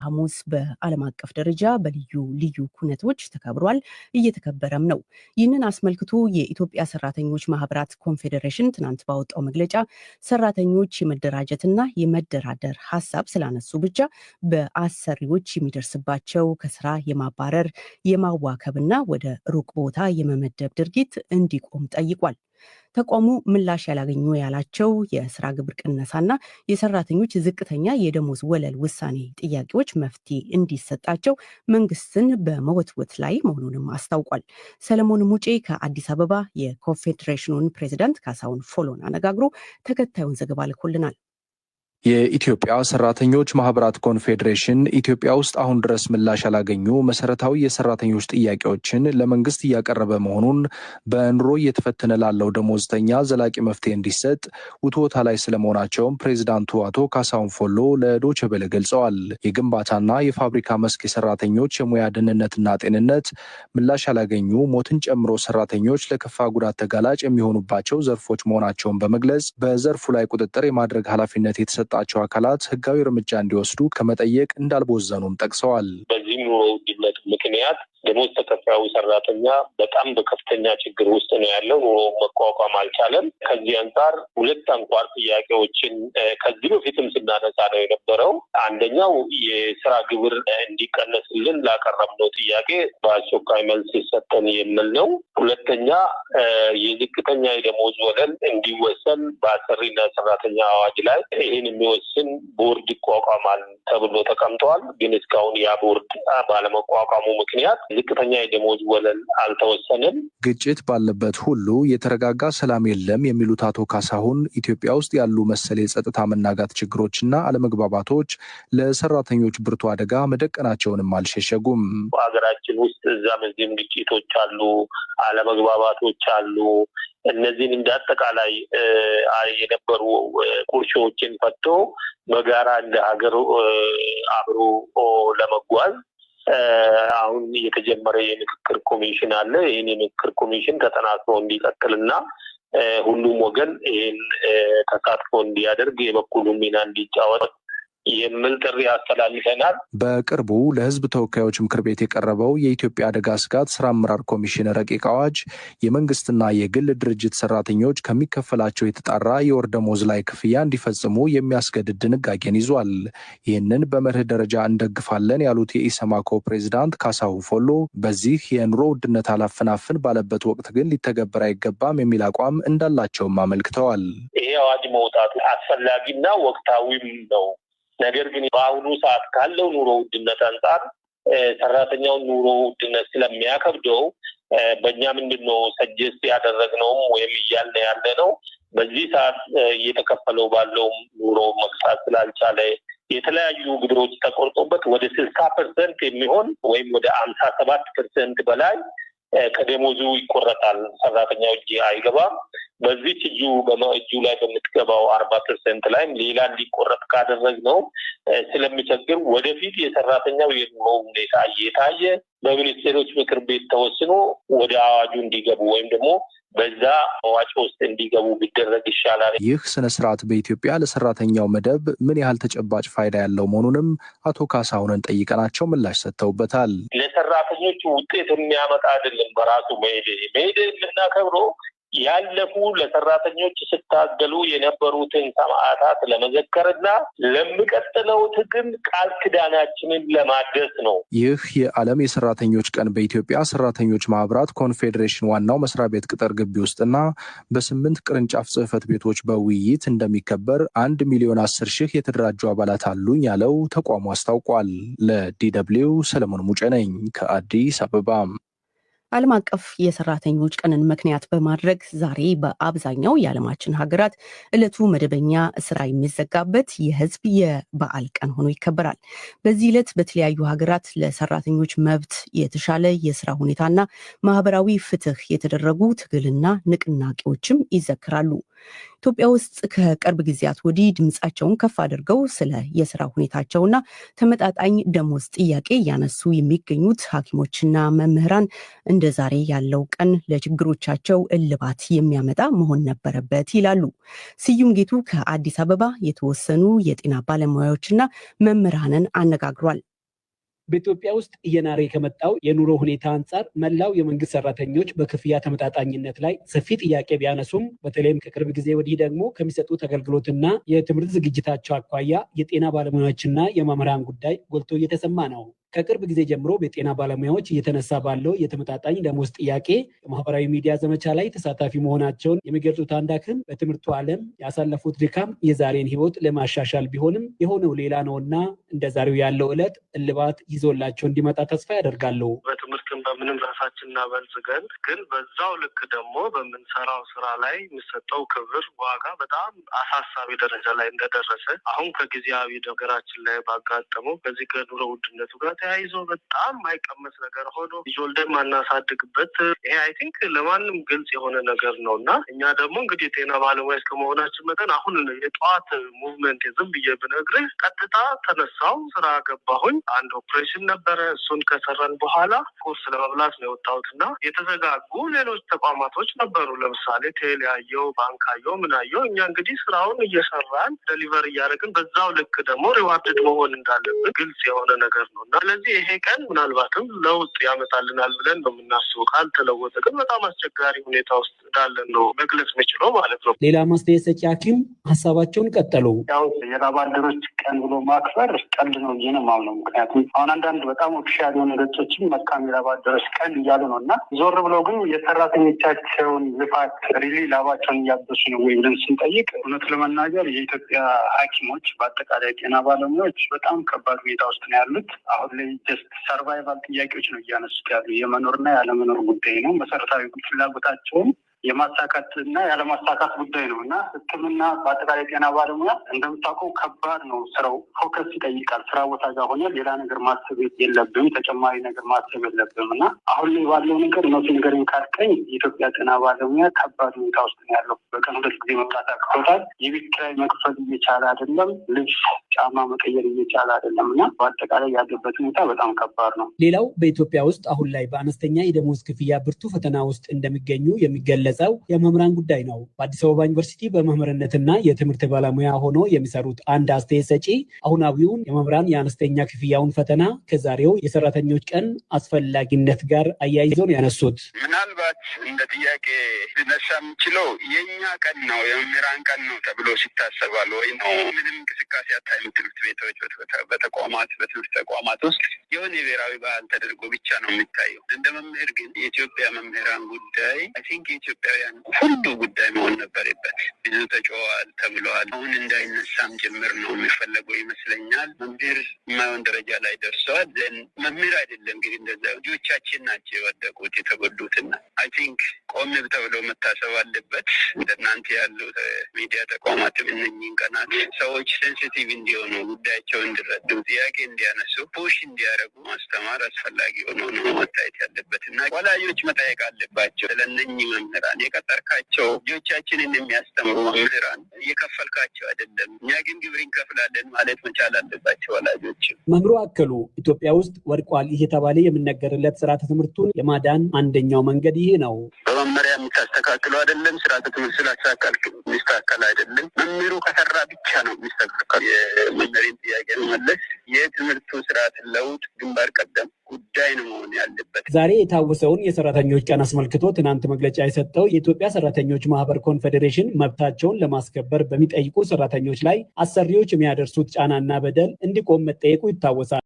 ሐሙስ በዓለም አቀፍ ደረጃ በልዩ ኩነቶች ተከብሯል፣ እየተከበረም ነው። ይህንን አስመልክቶ የኢትዮጵያ ሰራተኞች ማህበራት ኮንፌዴሬሽን ትናንት ባወጣው መግለጫ ሰራተኞች የመደራጀትና የመደራደር ሀሳብ ስላነሱ ብቻ በአሰሪዎች የሚደርስባቸው ከስራ የማባረር የማዋከብና ወደ ሩቅ ቦታ የመመደብ ድርጊት እንዲቆም ጠይቋል። ተቋሙ ምላሽ ያላገኙ ያላቸው የስራ ግብር ቅነሳና የሰራተኞች ዝቅተኛ የደሞዝ ወለል ውሳኔ ጥያቄዎች መፍትሄ እንዲሰጣቸው መንግስትን በመወትወት ላይ መሆኑንም አስታውቋል። ሰለሞን ሙጬ ከአዲስ አበባ የኮንፌዴሬሽኑን ፕሬዚዳንት ካሳሁን ፎሎን አነጋግሮ ተከታዩን ዘገባ ልኮልናል። የኢትዮጵያ ሰራተኞች ማህበራት ኮንፌዴሬሽን ኢትዮጵያ ውስጥ አሁን ድረስ ምላሽ ያላገኙ መሰረታዊ የሰራተኞች ጥያቄዎችን ለመንግስት እያቀረበ መሆኑን በኑሮ እየተፈተነ ላለው ደሞዝተኛ ዘላቂ መፍትሄ እንዲሰጥ ውትወታ ላይ ስለመሆናቸውም ፕሬዚዳንቱ አቶ ካሳሁን ፎሎ ለዶይቼ ቬለ ገልጸዋል። የግንባታና የፋብሪካ መስክ የሰራተኞች የሙያ ደህንነትና ጤንነት ምላሽ ያላገኙ ሞትን ጨምሮ ሰራተኞች ለከፋ ጉዳት ተጋላጭ የሚሆኑባቸው ዘርፎች መሆናቸውን በመግለጽ በዘርፉ ላይ ቁጥጥር የማድረግ ኃላፊነት የተሰጠ ጣቸው አካላት ህጋዊ እርምጃ እንዲወስዱ ከመጠየቅ እንዳልቦዘኑም ጠቅሰዋል። በዚህ ኑሮ ውድነት ምክንያት ደሞዝ ተከፋዩ ሰራተኛ በጣም በከፍተኛ ችግር ውስጥ ነው ያለው። ኑሮ መቋቋም አልቻለም። ከዚህ አንጻር ሁለት አንኳር ጥያቄዎችን ከዚህ በፊትም ስናነሳ ነው የነበረው። አንደኛው የስራ ግብር እንዲቀነስልን ላቀረብነው ጥያቄ በአስቸኳይ መልስ ይሰጠን የሚል ነው። ሁለተኛ የዝቅተኛ የደሞዝ ወለል እንዲወሰን በአሰሪና ሰራተኛ አዋጅ ላይ ይህን የሚወስን ቦርድ ይቋቋማል ተብሎ ተቀምጠዋል። ግን እስካሁን ያ ቦርድ ባለመቋቋሙ ምክንያት ዝቅተኛ የደሞዝ ወለል አልተወሰንም። ግጭት ባለበት ሁሉ የተረጋጋ ሰላም የለም የሚሉት አቶ ካሳሁን ኢትዮጵያ ውስጥ ያሉ መሰል የጸጥታ መናጋት ችግሮችና አለመግባባቶች ለሰራተኞች ብርቱ አደጋ መደቀናቸውንም አልሸሸጉም። ሀገራችን ውስጥ እዛም እዚህም ግጭቶች አሉ፣ አለመግባባቶች አሉ። እነዚህን እንደ አጠቃላይ የነበሩ ቁርሾዎችን ፈቶ በጋራ እንደ ሀገር አብሮ ለመጓዝ አሁን የተጀመረ የምክክር ኮሚሽን አለ። ይህን የምክክር ኮሚሽን ተጠናክሮ እንዲቀጥልና ሁሉም ወገን ይህን ተሳትፎ እንዲያደርግ የበኩሉን ሚና እንዲጫወት የሚል ጥሪ አስተላልፈናል። በቅርቡ ለሕዝብ ተወካዮች ምክር ቤት የቀረበው የኢትዮጵያ አደጋ ስጋት ስራ አመራር ኮሚሽን ረቂቅ አዋጅ የመንግስትና የግል ድርጅት ሰራተኞች ከሚከፈላቸው የተጣራ የወር ደመወዝ ላይ ክፍያ እንዲፈጽሙ የሚያስገድድ ድንጋጌን ይዟል። ይህንን በመርህ ደረጃ እንደግፋለን ያሉት የኢሰማኮ ፕሬዚዳንት ካሳሁን ፎሎ በዚህ የኑሮ ውድነት አላፈናፍን ባለበት ወቅት ግን ሊተገበር አይገባም የሚል አቋም እንዳላቸውም አመልክተዋል። ይሄ አዋጅ መውጣቱ አስፈላጊና ወቅታዊም ነው። ነገር ግን በአሁኑ ሰዓት ካለው ኑሮ ውድነት አንጻር ሰራተኛውን ኑሮ ውድነት ስለሚያከብደው በእኛ ምንድነው ሰጀስት ያደረግነውም ወይም እያልን ያለ ነው። በዚህ ሰዓት እየተከፈለው ባለው ኑሮ መግፋት ስላልቻለ የተለያዩ ግብሮች ተቆርጦበት ወደ 60% የሚሆን ወይም ወደ 57% በላይ ከደሞዙ ይቆረጣል። ሰራተኛው እጅ አይገባም። በዚህ እጁ ላይ በምትገባው 40% ላይም ሌላ እንዲቆረጥ ካደረግነው ስለሚቸግር ወደፊት የሰራተኛው የኑሮ ሁኔታ እየታየ በሚኒስቴሮች ምክር ቤት ተወስኖ ወደ አዋጁ እንዲገቡ ወይም ደግሞ በዛ አዋጅ ውስጥ እንዲገቡ ቢደረግ ይሻላል። ይህ ስነ ስርዓት በኢትዮጵያ ለሰራተኛው መደብ ምን ያህል ተጨባጭ ፋይዳ ያለው መሆኑንም አቶ ካሳሁንን ጠይቀናቸው ምላሽ ሰጥተውበታል። ለሰራተኞቹ ውጤት የሚያመጣ አይደለም። በራሱ መሄድ የምናከብረው ያለፉ ለሰራተኞች ስታገሉ የነበሩትን ሰማዕታት ለመዘከርና ለሚቀጥለው ትግል ቃል ኪዳናችንን ለማድረስ ነው። ይህ የዓለም የሰራተኞች ቀን በኢትዮጵያ ሰራተኞች ማህበራት ኮንፌዴሬሽን ዋናው መስሪያ ቤት ቅጥር ግቢ ውስጥና በ8 ቅርንጫፍ ጽህፈት ቤቶች በውይይት እንደሚከበር 1,010,000 የተደራጁ አባላት አሉኝ ያለው ተቋሙ አስታውቋል። ለዲደብሊው ሰለሞን ሙጬ ነኝ ከአዲስ አበባ። ዓለም አቀፍ የሰራተኞች ቀንን ምክንያት በማድረግ ዛሬ በአብዛኛው የዓለማችን ሀገራት ዕለቱ መደበኛ ስራ የሚዘጋበት የህዝብ የበዓል ቀን ሆኖ ይከበራል። በዚህ ዕለት በተለያዩ ሀገራት ለሰራተኞች መብት የተሻለ የስራ ሁኔታና ማህበራዊ ፍትህ የተደረጉ ትግልና ንቅናቄዎችም ይዘክራሉ። ኢትዮጵያ ውስጥ ከቅርብ ጊዜያት ወዲህ ድምጻቸውን ከፍ አድርገው ስለ የስራ ሁኔታቸውና ተመጣጣኝ ደሞዝ ጥያቄ እያነሱ የሚገኙት ሐኪሞችና መምህራን እንደ ዛሬ ያለው ቀን ለችግሮቻቸው እልባት የሚያመጣ መሆን ነበረበት ይላሉ። ስዩም ጌቱ ከአዲስ አበባ የተወሰኑ የጤና ባለሙያዎችና መምህራንን አነጋግሯል። በኢትዮጵያ ውስጥ እየናረ ከመጣው የኑሮ ሁኔታ አንጻር መላው የመንግስት ሰራተኞች በክፍያ ተመጣጣኝነት ላይ ሰፊ ጥያቄ ቢያነሱም በተለይም ከቅርብ ጊዜ ወዲህ ደግሞ ከሚሰጡት አገልግሎትና የትምህርት ዝግጅታቸው አኳያ የጤና ባለሙያዎችና የመምህራን ጉዳይ ጎልቶ እየተሰማ ነው። ከቅርብ ጊዜ ጀምሮ በጤና ባለሙያዎች እየተነሳ ባለው የተመጣጣኝ ደሞዝ ጥያቄ በማህበራዊ ሚዲያ ዘመቻ ላይ ተሳታፊ መሆናቸውን የሚገልጹት አንድ ሐኪም በትምህርቱ ዓለም ያሳለፉት ድካም የዛሬን ህይወት ለማሻሻል ቢሆንም የሆነው ሌላ ነውና እንደ ዛሬው ያለው ዕለት እልባት ይዞላቸው እንዲመጣ ተስፋ ያደርጋሉ። በትምህርትም በምንም ራሳችን እናበልጽገን፣ ግን በዛው ልክ ደግሞ በምንሰራው ስራ ላይ የሚሰጠው ክብር ዋጋ በጣም አሳሳቢ ደረጃ ላይ እንደደረሰ አሁን ከጊዜያዊ ነገራችን ላይ ባጋጠመው ከዚህ ከኑሮ ውድነቱ ጋር ተያይዞ በጣም ማይቀመስ ነገር ሆኖ ልጅ ወልደን ማናሳድግበት ይሄ አይ ቲንክ ለማንም ግልጽ የሆነ ነገር ነው እና እኛ ደግሞ እንግዲህ የጤና ባለሙያዎች ከመሆናችን መጠን አሁን የጠዋት ሙቭመንት ዝም ብዬ ብነግርህ ቀጥታ ተነሳው ስራ ገባሁኝ። አንድ ኦፕሬሽን ነበረ። እሱን ከሰራን በኋላ ቁርስ ለመብላት ነው የወጣሁት እና የተዘጋጉ ሌሎች ተቋማቶች ነበሩ። ለምሳሌ ቴሌ አየው፣ ባንክ አየው፣ ምን አየው። እኛ እንግዲህ ስራውን እየሰራን ደሊቨር እያደረግን በዛው ልክ ደግሞ ሪዋርድድ መሆን እንዳለብን ግልጽ የሆነ ነገር ነው እና ስለዚህ ይሄ ቀን ምናልባትም ለውጥ ያመጣልናል ብለን ነው የምናስበው። ካልተለወጠ ግን በጣም አስቸጋሪ ሁኔታ ውስጥ እንዳለን ነው መግለጽ የምችለው ማለት ነው። ሌላ ማስተያየት ሰጪ ሐኪም ሀሳባቸውን ቀጠሉ። ያው የላብ አደሮች ቀን ብሎ ማክበር ቀልድ ነው ብዬ ነው የማምነው። ምክንያቱም አሁን አንዳንድ በጣም ኦፊሻል የሆኑ ገጾችን መልካም የላብ አደሮች ቀን እያሉ ነው እና ዞር ብለው ግን የሰራተኞቻቸውን ልፋት ሪሊ ላባቸውን እያበሱ ነው ወይ ብለን ስንጠይቅ እውነት ለመናገር የኢትዮጵያ ሐኪሞች በአጠቃላይ ጤና ባለሙያዎች በጣም ከባድ ሁኔታ ውስጥ ነው ያሉት። አሁን ላይ ጀስት ሰርቫይቫል ጥያቄዎች ነው እያነሱት ያሉ። የመኖርና ያለመኖር ጉዳይ ነው። መሰረታዊ ፍላጎታቸውን የማሳካት እና ያለማሳካት ጉዳይ ነው እና ሕክምና በአጠቃላይ ጤና ባለሙያ እንደምታውቀው ከባድ ነው። ስራው ፎከስ ይጠይቃል። ስራ ቦታ ጋር ሆነ ሌላ ነገር ማሰብ የለብም፣ ተጨማሪ ነገር ማሰብ የለብም እና አሁን ላይ ባለው ነገር እነሱ ነገርን ካልከኝ የኢትዮጵያ ጤና ባለሙያ ከባድ ሁኔታ ውስጥ ነው ያለው። በቀን 2 ጊዜ መብላት አቅቶታል። የቤት ኪራይ መክፈል እየቻለ አይደለም። ልብስ፣ ጫማ መቀየር እየቻለ አይደለም እና በአጠቃላይ ያለበት ሁኔታ በጣም ከባድ ነው። ሌላው በኢትዮጵያ ውስጥ አሁን ላይ በአነስተኛ የደሞዝ ክፍያ ብርቱ ፈተና ውስጥ እንደሚገኙ የሚገለጸው የመምህራን ጉዳይ ነው። በአዲስ አበባ ዩኒቨርሲቲ በመምህርነትና የትምህርት ባለሙያ ሆኖ የሚሰሩት አንድ አስተያየት ሰጪ አሁናዊውን የመምህራን የአነስተኛ ክፍያውን ፈተና ከዛሬው የሰራተኞች ቀን አስፈላጊነት ጋር አያይዘው ነው ያነሱት። ምናልባት እንደ ጥያቄ ሊነሳ የሚችለው የኛ ቀን ነው የመምህራን ቀን ነው ተብሎ ሲታሰባል ወይ ነው። ምንም እንቅስቃሴ አታይም። ትምህርት ቤቶች በትምህርት ተቋማት ውስጥ የሆነ የብሔራዊ በዓል ተደርጎ ብቻ ነው የሚታየው። እንደ መምህር ግን የኢትዮጵያ መምህራን ጉዳይ አይ ቲንክ የኢትዮጵያውያን ሁሉ ጉዳይ መሆን ነበረበት። ብዙ ተጮኸዋል ተብለዋል። አሁን እንዳይነሳም ጭምር ነው የሚፈለገው ይመስለኛል። መምህር የማይሆን ደረጃ ላይ ደርሰዋል። መምህር አይደለም እንግዲህ እንደዛ ልጆቻችን ናቸው የወደቁት የተጎዱትና አይ ቲንክ ቆም ተብለው መታሰብ አለበት። እንደናንተ ያሉ ሚዲያ ተቋማትም እነኚህን ቀናት ሰዎች ሴንሲቲቭ እንዲሆኑ ጉዳያቸው እንዲረዱ ጥያቄ እንዲያነሱ ፑሽ እንዲያደርጉ ማስተማር አስፈላጊ ሆኖ ነው መታየት ያለበትና ወላጆች መጠየቅ አለባቸው። ስለነኚህ መምህራን የቀጠርካቸው ልጆቻችንን የሚያስተምሩ መምህራን እየከፈልካቸው አይደለም፣ እኛ ግን ግብር እንከፍላለን ማለት መቻል አለባቸው ወላጆች። መምህሩ አከሉ ኢትዮጵያ ውስጥ ወድቋል እየተባለ የሚነገርለት ስርዓተ ትምህርቱን የማዳን አንደኛው መንገድ ይህ ነው። በመመሪያ የምታስተካክለው አይደለም። ስርዓተ ትምህርት ስላስተካከልክ የሚስተካከል አይደለም። መምህሩ ከሰራ ብቻ ነው የሚስተካከል። የመምህርን ጥያቄ መመለስ የትምህርቱ ስርዓት ለውጥ ግንባር ቀደም ጉዳይ ነው መሆን ያለበት። ዛሬ የታወሰውን የሰራተኞች ቀን አስመልክቶ ትናንት መግለጫ የሰጠው የኢትዮጵያ ሰራተኞች ማህበር ኮንፌዴሬሽን መብታቸውን ለማስከበር በሚጠይቁ ሰራተኞች ላይ አሰሪዎች የሚያደርሱት ጫናና በደል እንዲቆም መጠየቁ ይታወሳል።